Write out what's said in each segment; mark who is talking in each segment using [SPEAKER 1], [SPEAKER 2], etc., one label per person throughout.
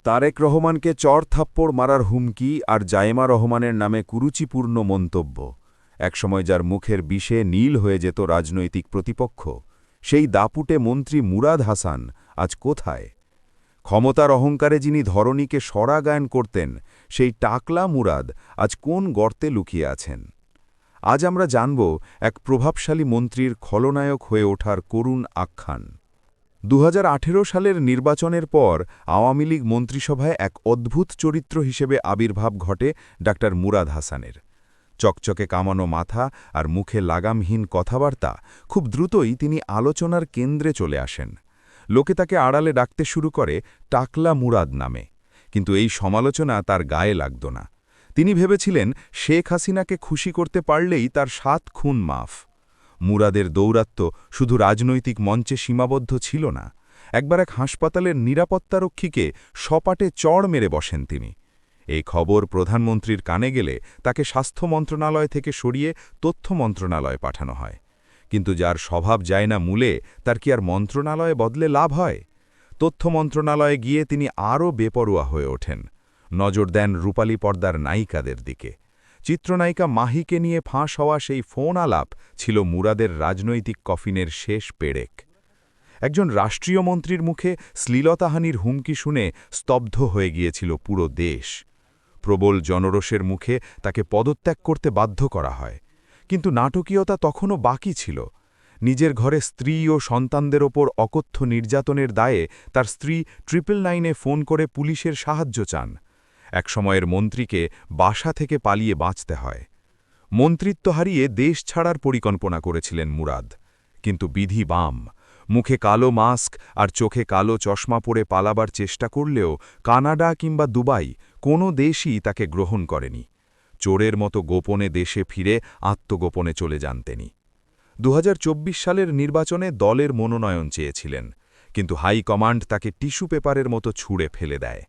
[SPEAKER 1] তারেক রহমানকে চড়-থাপ্পড় মারার হুমকি আর জায়েমা রহমানের নামে কুরুচিপূর্ণ মন্তব্য, একসময় যার মুখের বিষে নীল হয়ে যেত রাজনৈতিক প্রতিপক্ষ, সেই দাপুটে মন্ত্রী মুরাদ হাসান আজ কোথায়? ক্ষমতার অহংকারে যিনি ধরণীকে সরাগায়ন করতেন, সেই টাকলা মুরাদ আজ কোন গর্তে লুকিয়ে আছেন? আজ আমরা জানব এক প্রভাবশালী মন্ত্রীর খলনায়ক হয়ে ওঠার করুণ আখ্যান। ২০১৮ সালের নির্বাচনের পর আওয়ামী লীগ মন্ত্রিসভায় এক অদ্ভুত চরিত্র হিসেবে আবির্ভাব ঘটে ডা. মুরাদ হাসানের। চকচকে কামানো মাথা আর মুখে লাগামহীন কথাবার্তা, খুব দ্রুতই তিনি আলোচনার কেন্দ্রে চলে আসেন। লোকে তাকে আড়ালে ডাকতে শুরু করে টাকলা মুরাদ নামে। কিন্তু এই সমালোচনা তার গায়ে লাগত না। তিনি ভেবেছিলেন শেখ হাসিনাকে খুশি করতে পারলেই তার ৭ খুন মাফ। মুরাদের দৌরাত্ম্য শুধু রাজনৈতিক মঞ্চে সীমাবদ্ধ ছিল না। একবার এক হাসপাতালের নিরাপত্তারক্ষীকে সপাটে চড় মেরে বসেন তিনি। এই খবর প্রধানমন্ত্রীর কানে গেলে তাকে স্বাস্থ্য মন্ত্রণালয় থেকে সরিয়ে তথ্য মন্ত্রণালয়ে পাঠানো হয়। কিন্তু যার স্বভাব যায় না মূলে, তার কি আর মন্ত্রণালয়ে বদলে লাভ হয়? তথ্য মন্ত্রণালয়ে গিয়ে তিনি আরও বেপরোয়া হয়ে ওঠেন। নজর দেন রূপালী পর্দার নায়িকাদের দিকে। চিত্রনায়িকা মাহিকে নিয়ে ফাঁস হওয়া সেই ফোন আলাপ ছিল মুরাদের রাজনৈতিক কফিনের শেষ পেরেক। একজন রাষ্ট্রীয় মন্ত্রীর মুখে শ্লীলতাহানির হুমকি শুনে স্তব্ধ হয়ে গিয়েছিল পুরো দেশ। প্রবল জনরোষের মুখে তাকে পদত্যাগ করতে বাধ্য করা হয়। কিন্তু নাটকীয়তা তখনও বাকি ছিল। নিজের ঘরে স্ত্রী ও সন্তানদের ওপর অকথ্য নির্যাতনের দায়ে তার স্ত্রী 999-এ ফোন করে পুলিশের সাহায্য চান। একসময়ের মন্ত্রীকে বাসা থেকে পালিয়ে বাঁচতে হয়। মন্ত্রিত্ব হারিয়ে দেশ ছাড়ার পরিকল্পনা করেছিলেন মুরাদ। কিন্তু বিধি বাম। মুখে কালো মাস্ক আর চোখে কালো চশমা পরে পালাবার চেষ্টা করলেও কানাডা কিংবা দুবাই কোনো দেশই তাকে গ্রহণ করেনি। চোরের মতো গোপনে দেশে ফিরে আত্মগোপনে চলে যান তিনি। ২০২৪ সালের নির্বাচনে দলের মনোনয়ন চেয়েছিলেন, কিন্তু হাইকমান্ড তাকে টিস্যু পেপারের মতো ছুঁড়ে ফেলে দেয়।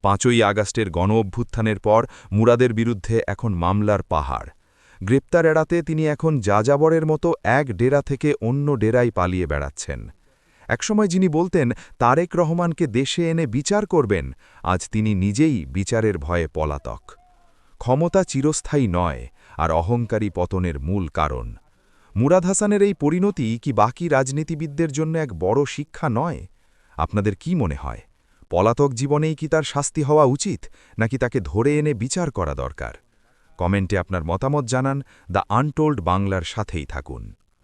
[SPEAKER 1] ৫ই আগস্টের গণঅভ্যুত্থানের পর মুরাদের বিরুদ্ধে এখন মামলার পাহাড়। গ্রেপ্তার এড়াতে তিনি এখন যাযাবরের মতো এক ডেরা থেকে অন্য ডেরায় পালিয়ে বেড়াচ্ছেন। একসময় যিনি বলতেন তারেক রহমানকে দেশে এনে বিচার করবেন, আজ তিনি নিজেই বিচারের ভয়ে পলাতক। ক্ষমতা চিরস্থায়ী নয়, আর অহংকারী পতনের মূল কারণ। মুরাদ হাসানের এই পরিণতি কি বাকি রাজনীতিবিদদের জন্য এক বড় শিক্ষা নয়? আপনাদের কি মনে হয়? পলাতক জীবনেই কি তার শাস্তি হওয়া উচিত, নাকি তাকে ধরে এনে বিচার করা দরকার? কমেন্টে আপনার মতামত জানান। দ্য আনটোল্ড বাংলার সাথেই থাকুন।